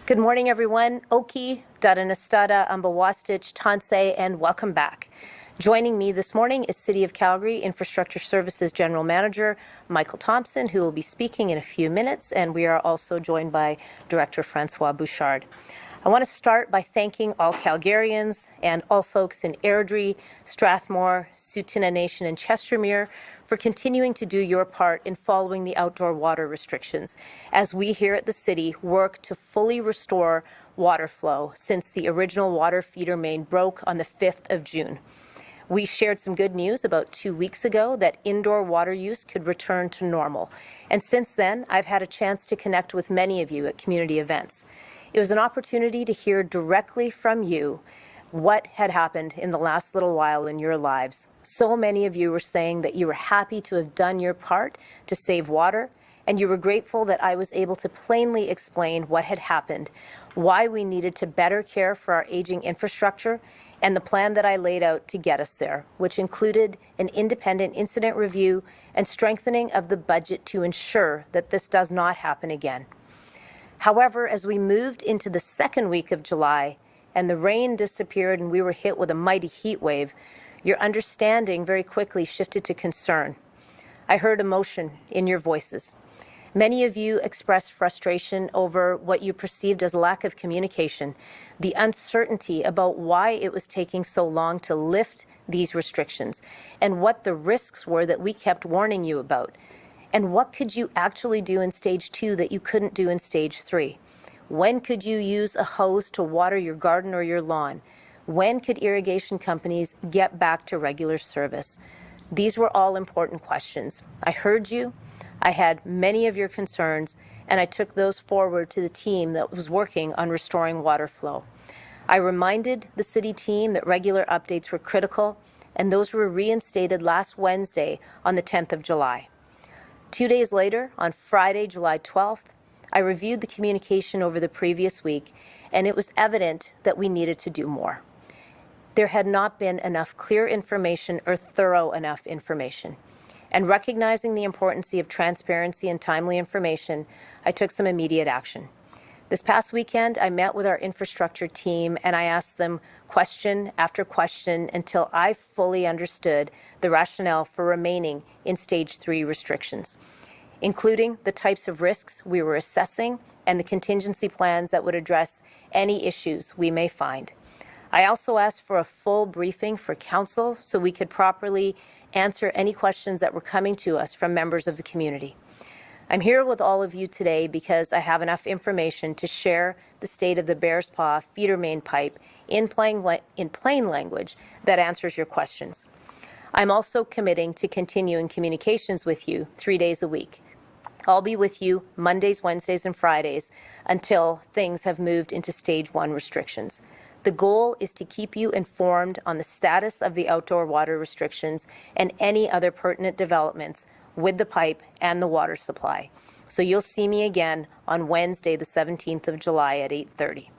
Good morning, everyone. Oki, Dadanastada, Ambawastich, Tansei, and welcome back. Joining me this morning is City of Calgary Infrastructure Services General Manager Michael Thompson, who will be speaking in a few minutes, and we are also joined by Director Francois Bouchard. I want to start by thanking all Calgarians and all folks in Airdrie, Strathmore, Tsuut'ina Nation, and Chestermere for continuing to do your part in following the outdoor water restrictions as we here at the city work to fully restore water flow since the original water feeder main broke on the 5th of June. We shared some good news about 2 weeks ago that indoor water use could return to normal. And since then, I've had a chance to connect with many of you at community events. It was an opportunity to hear directly from you what had happened in the last little while in your lives. So many of you were saying that you were happy to have done your part to save water, and you were grateful that I was able to plainly explain what had happened, why we needed to better care for our aging infrastructure, and the plan that I laid out to get us there, which included an independent incident review and strengthening of the budget to ensure that this does not happen again. However, as we moved into the second week of July and the rain disappeared and we were hit with a mighty heat wave, your understanding very quickly shifted to concern. I heard emotion in your voices. Many of you expressed frustration over what you perceived as lack of communication, the uncertainty about why it was taking so long to lift these restrictions, and what the risks were that we kept warning you about. And what could you actually do in stage 2 that you couldn't do in stage 3? When could you use a hose to water your garden or your lawn? When could irrigation companies get back to regular service? These were all important questions. I heard you. I had many of your concerns, and I took those forward to the team that was working on restoring water flow. I reminded the city team that regular updates were critical, and those were reinstated last Wednesday on the 10th of July. 2 days later, on Friday, July 12th, I reviewed the communication over the previous week, and it was evident that we needed to do more. There had not been enough clear information or thorough enough information. And recognizing the importance of transparency and timely information, I took some immediate action. This past weekend, I met with our infrastructure team and I asked them question after question until I fully understood the rationale for remaining in stage 3 restrictions, including the types of risks we were assessing and the contingency plans that would address any issues we may find. I also asked for a full briefing for council so we could properly answer any questions that were coming to us from members of the community. I'm here with all of you today because I have enough information to share the state of the Bears Paw feeder main pipe in plain language that answers your questions. I'm also committing to continuing communications with you 3 days a week. I'll be with you Mondays, Wednesdays, and Fridays until things have moved into stage 1 restrictions. The goal is to keep you informed on the status of the outdoor water restrictions and any other pertinent developments with the pipe and the water supply. So you'll see me again on Wednesday, the 17th of July at 8:30.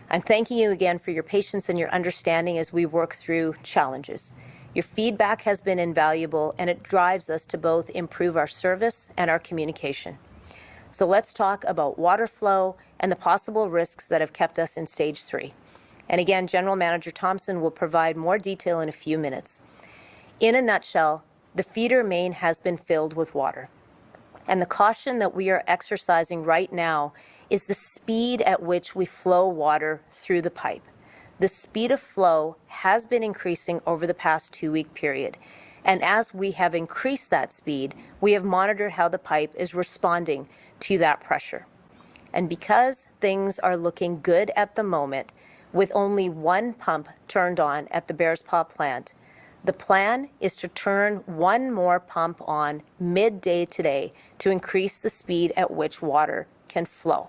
I'm thanking you again for your patience and your understanding as we work through challenges. Your feedback has been invaluable and it drives us to both improve our service and our communication. So let's talk about water flow and the possible risks that have kept us in stage 3. And again, General Manager Thompson will provide more detail in a few minutes. In a nutshell, the feeder main has been filled with water. And the caution that we are exercising right now is the speed at which we flow water through the pipe. The speed of flow has been increasing over the past 2-week period. And as we have increased that speed, we have monitored how the pipe is responding to that pressure. And because things are looking good at the moment, with only one pump turned on at the Bears Paw plant, the plan is to turn one more pump on midday today to increase the speed at which water can flow.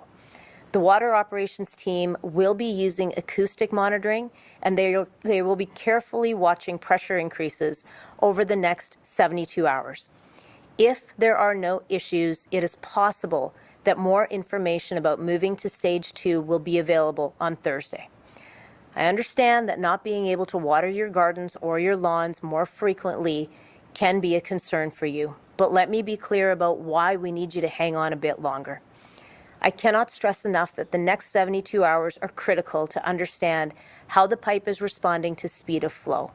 The water operations team will be using acoustic monitoring, and they will be carefully watching pressure increases over the next 72 hours. If there are no issues, it is possible that more information about moving to stage 2 will be available on Thursday. I understand that not being able to water your gardens or your lawns more frequently can be a concern for you, but let me be clear about why we need you to hang on a bit longer. I cannot stress enough that the next 72 hours are critical to understand how the pipe is responding to speed of flow.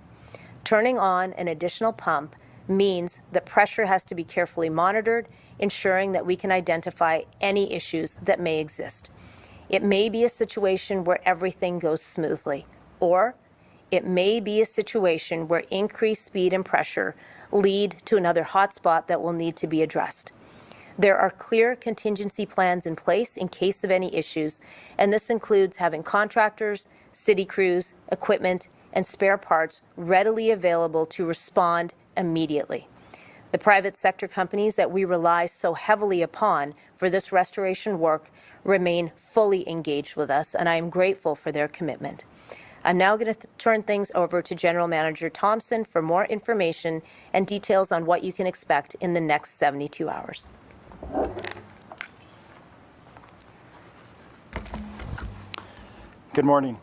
Turning on an additional pump means that pressure has to be carefully monitored, ensuring that we can identify any issues that may exist. It may be a situation where everything goes smoothly, or it may be a situation where increased speed and pressure lead to another hotspot that will need to be addressed. There are clear contingency plans in place in case of any issues, and this includes having contractors, city crews, equipment, and spare parts readily available to respond immediately. The private sector companies that we rely so heavily upon for this restoration work remain fully engaged with us, and I am grateful for their commitment. I'm now going to turn things over to General Manager Thompson for more information and details on what you can expect in the next 72 hours. Good morning.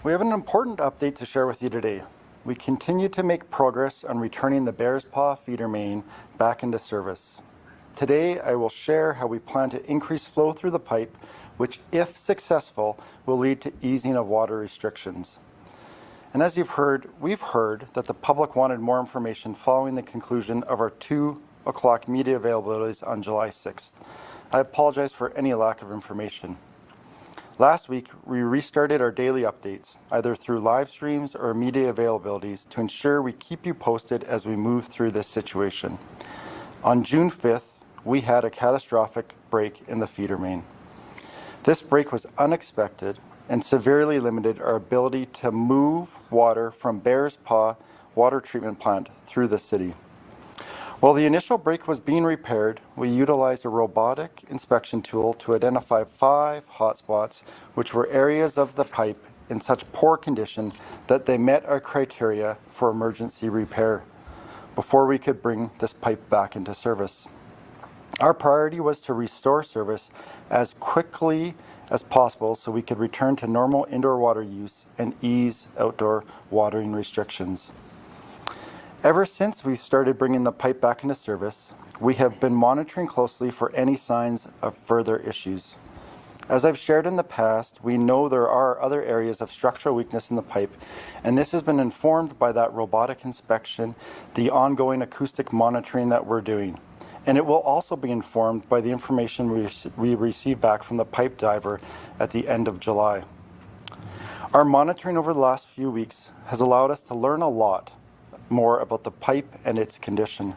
We have an important update to share with you today. We continue to make progress on returning the Bears Paw feeder main back into service. Today, I will share how we plan to increase flow through the pipe, which, if successful, will lead to easing of water restrictions. And as we've heard that the public wanted more information following the conclusion of our 2 o'clock media availabilities on July 6th. I apologize for any lack of information. Last week, we restarted our daily updates, either through live streams or media availabilities, to ensure we keep you posted as we move through this situation. On June 5th, we had a catastrophic break in the feeder main. This break was unexpected and severely limited our ability to move water from Bears Paw water treatment plant through the city. While the initial break was being repaired, we utilized a robotic inspection tool to identify 5 hotspots, which were areas of the pipe in such poor condition that they met our criteria for emergency repair before we could bring this pipe back into service. Our priority was to restore service as quickly as possible so we could return to normal indoor water use and ease outdoor watering restrictions. Ever since we started bringing the pipe back into service, we have been monitoring closely for any signs of further issues. As I've shared in the past, we know there are other areas of structural weakness in the pipe, and this has been informed by that robotic inspection, the ongoing acoustic monitoring that we're doing. And it will also be informed by the information we receive back from the pipe diver at the end of July. Our monitoring over the last few weeks has allowed us to learn a lot more about the pipe and its condition.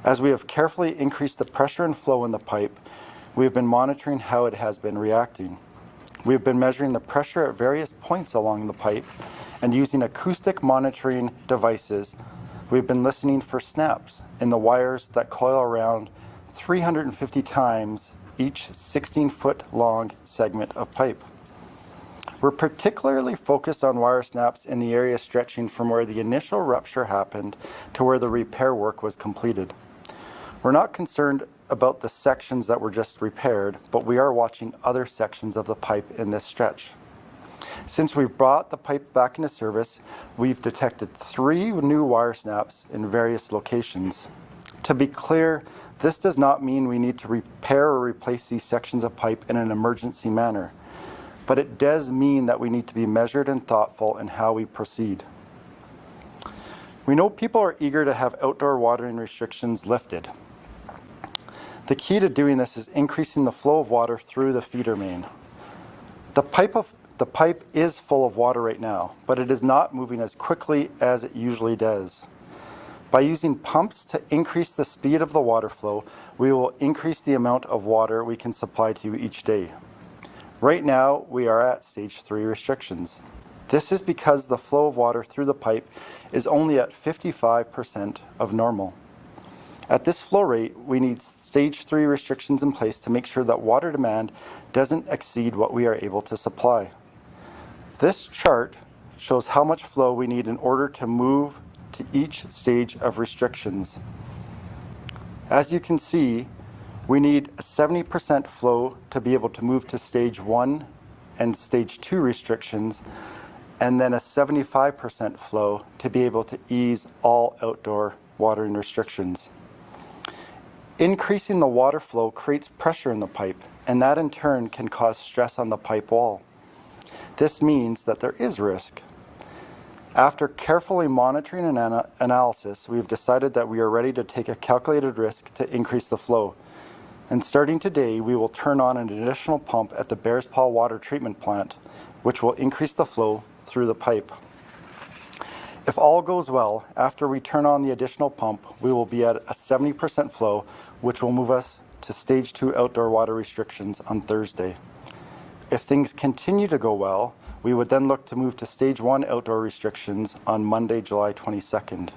As we have carefully increased the pressure and flow in the pipe, we have been monitoring how it has been reacting. We have been measuring the pressure at various points along the pipe, and using acoustic monitoring devices, we've been listening for snaps in the wires that coil around 350 times each 16-foot long segment of pipe. We're particularly focused on wire snaps in the area stretching from where the initial rupture happened to where the repair work was completed. We're not concerned about the sections that were just repaired, but we are watching other sections of the pipe in this stretch. Since we've brought the pipe back into service, we've detected 3 new wire snaps in various locations. To be clear, this does not mean we need to repair or replace these sections of pipe in an emergency manner, but it does mean that we need to be measured and thoughtful in how we proceed. We know people are eager to have outdoor watering restrictions lifted. The key to doing this is increasing the flow of water through the feeder main. The pipe is full of water right now, but it is not moving as quickly as it usually does. By using pumps to increase the speed of the water flow, we will increase the amount of water we can supply to you each day. Right now, we are at stage 3 restrictions. This is because the flow of water through the pipe is only at 55% of normal. At this flow rate, we need stage 3 restrictions in place to make sure that water demand doesn't exceed what we are able to supply. This chart shows how much flow we need in order to move to each stage of restrictions. As you can see, we need a 70% flow to be able to move to stage 1 and stage 2 restrictions, and then a 75% flow to be able to ease all outdoor watering restrictions. Increasing the water flow creates pressure in the pipe, and that in turn can cause stress on the pipe wall. This means that there is risk. After carefully monitoring and analysis, we've decided that we are ready to take a calculated risk to increase the flow. And starting today, we will turn on an additional pump at the Bears Paw water treatment plant, which will increase the flow through the pipe. If all goes well, after we turn on the additional pump, we will be at a 70% flow, which will move us to stage 2 outdoor water restrictions on Thursday. If things continue to go well, we would then look to move to stage 1 outdoor restrictions on Monday, July 22nd.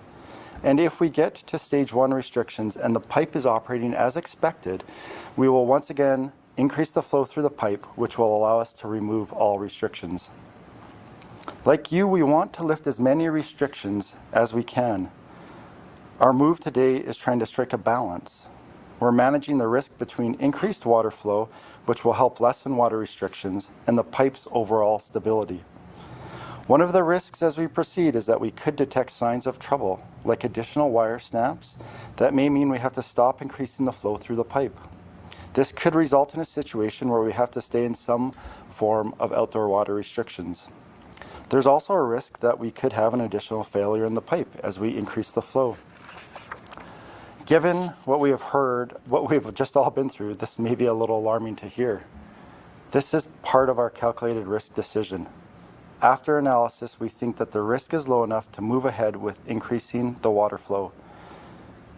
And if we get to stage 1 restrictions and the pipe is operating as expected, we will once again increase the flow through the pipe, which will allow us to remove all restrictions. Like you, we want to lift as many restrictions as we can. Our move today is trying to strike a balance. We're managing the risk between increased water flow, which will help lessen water restrictions, and the pipe's overall stability. One of the risks as we proceed is that we could detect signs of trouble, like additional wire snaps, that may mean we have to stop increasing the flow through the pipe. This could result in a situation where we have to stay in some form of outdoor water restrictions. There's also a risk that we could have an additional failure in the pipe as we increase the flow. Given what we have heard, what we've just all been through, this may be a little alarming to hear. This is part of our calculated risk decision. After analysis, we think that the risk is low enough to move ahead with increasing the water flow.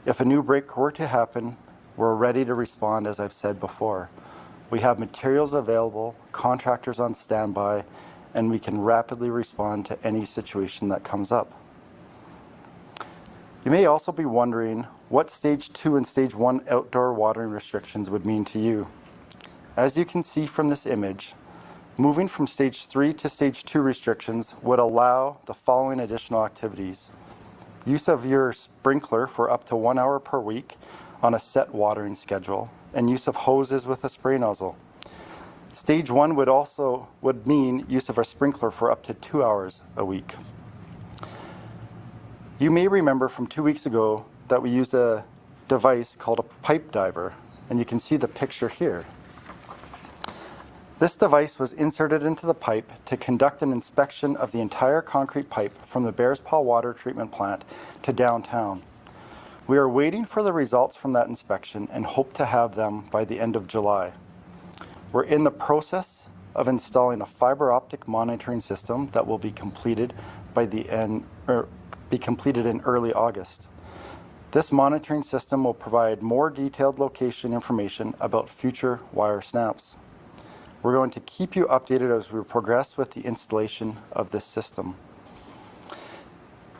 If a new break were to happen, we're ready to respond, as I've said before. We have materials available, contractors on standby, and we can rapidly respond to any situation that comes up. You may also be wondering what stage 2 and stage 1 outdoor watering restrictions would mean to you. As you can see from this image, moving from stage 3 to stage 2 restrictions would allow the following additional activities. Use of your sprinkler for up to 1 hour per week on a set watering schedule, and use of hoses with a spray nozzle. Stage 1 would mean use of a sprinkler for up to 2 hours a week. You may remember from 2 weeks ago that we used a device called a pipe diver, and you can see the picture here. This device was inserted into the pipe to conduct an inspection of the entire concrete pipe from the Bears Paw water treatment plant to downtown. We are waiting for the results from that inspection and hope to have them by the end of July. We're in the process of installing a fiber optic monitoring system that will be completed in early August. This monitoring system will provide more detailed location information about future wire snaps. We're going to keep you updated as we progress with the installation of this system.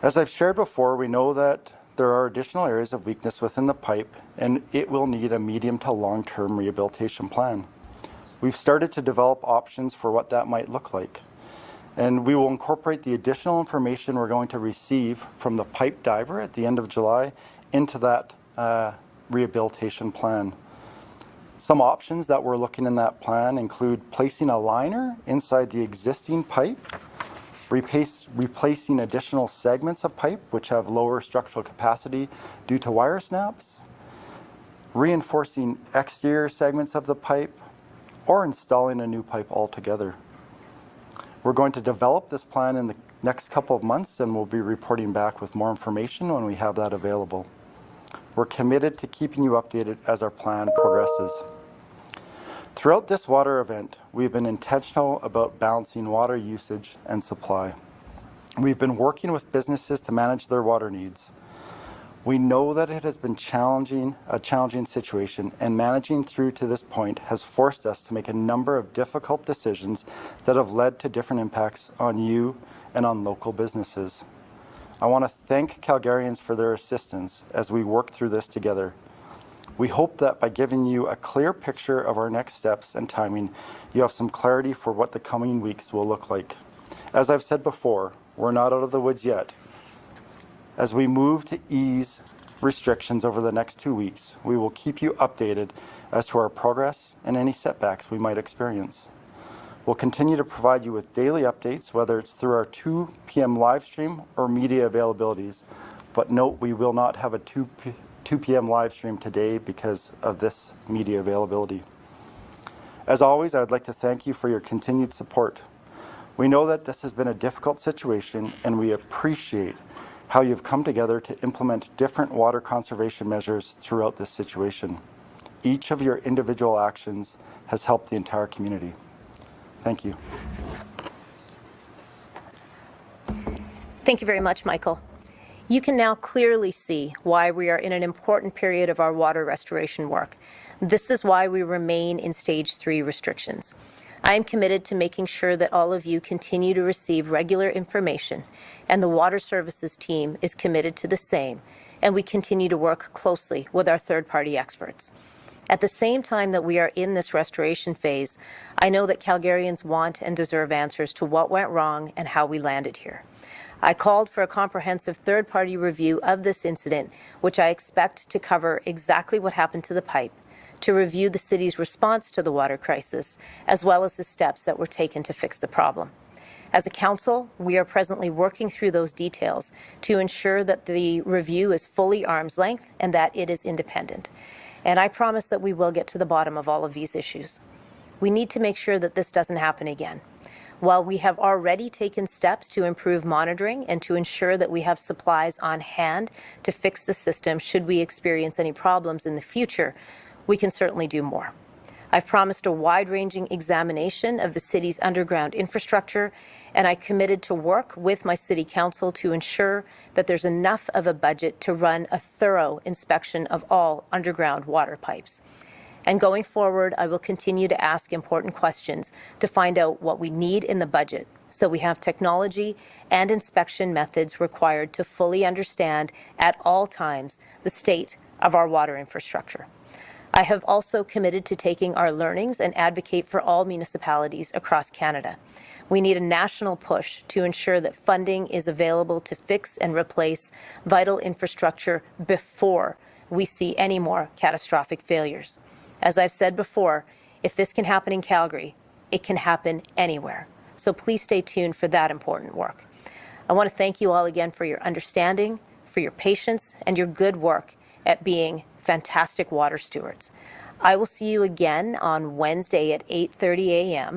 As I've shared before, we know that there are additional areas of weakness within the pipe, and it will need a medium to long-term rehabilitation plan. We've started to develop options for what that might look like, and we will incorporate the additional information we're going to receive from the pipe diver at the end of July into that rehabilitation plan. Some options that we're looking in that plan include placing a liner inside the existing pipe, replacing additional segments of pipe which have lower structural capacity due to wire snaps, reinforcing exterior segments of the pipe, or installing a new pipe altogether. We're going to develop this plan in the next couple of months, and we'll be reporting back with more information when we have that available. We're committed to keeping you updated as our plan progresses. Throughout this water event, we've been intentional about balancing water usage and supply. We've been working with businesses to manage their water needs. We know that it has been a challenging situation, and managing through to this point has forced us to make a number of difficult decisions that have led to different impacts on you and on local businesses. I want to thank Calgarians for their assistance as we work through this together. We hope that by giving you a clear picture of our next steps and timing, you have some clarity for what the coming weeks will look like. As I've said before, we're not out of the woods yet. As we move to ease restrictions over the next 2 weeks, we will keep you updated as to our progress and any setbacks we might experience. We'll continue to provide you with daily updates, whether it's through our 2 p.m. live stream or media availabilities. But note, we will not have a 2 p.m. live stream today because of this media availability. As always, I would like to thank you for your continued support. We know that this has been a difficult situation, and we appreciate how you've come together to implement different water conservation measures throughout this situation. Each of your individual actions has helped the entire community. Thank you. Thank you very much, Michael. You can now clearly see why we are in an important period of our water restoration work. This is why we remain in Stage 3 restrictions. I am committed to making sure that all of you continue to receive regular information, and the Water Services team is committed to the same, and we continue to work closely with our third-party experts. At the same time that we are in this restoration phase, I know that Calgarians want and deserve answers to what went wrong and how we landed here. I called for a comprehensive third-party review of this incident, which I expect to cover exactly what happened to the pipe, to review the city's response to the water crisis, as well as the steps that were taken to fix the problem. As a council, we are presently working through those details to ensure that the review is fully arm's length and that it is independent. And I promise that we will get to the bottom of all of these issues. We need to make sure that this doesn't happen again. While we have already taken steps to improve monitoring and to ensure that we have supplies on hand to fix the system should we experience any problems in the future, we can certainly do more. I've promised a wide-ranging examination of the city's underground infrastructure, and I committed to work with my city council to ensure that there's enough of a budget to run a thorough inspection of all underground water pipes. And going forward, I will continue to ask important questions to find out what we need in the budget, so we have technology and inspection methods required to fully understand at all times the state of our water infrastructure. I have also committed to taking our learnings and advocate for all municipalities across Canada. We need a national push to ensure that funding is available to fix and replace vital infrastructure before we see any more catastrophic failures. As I've said before, if this can happen in Calgary, it can happen anywhere. So please stay tuned for that important work. I want to thank you all again for your understanding, for your patience, and your good work at being fantastic water stewards. I will see you again on Wednesday at 8:30 a.m.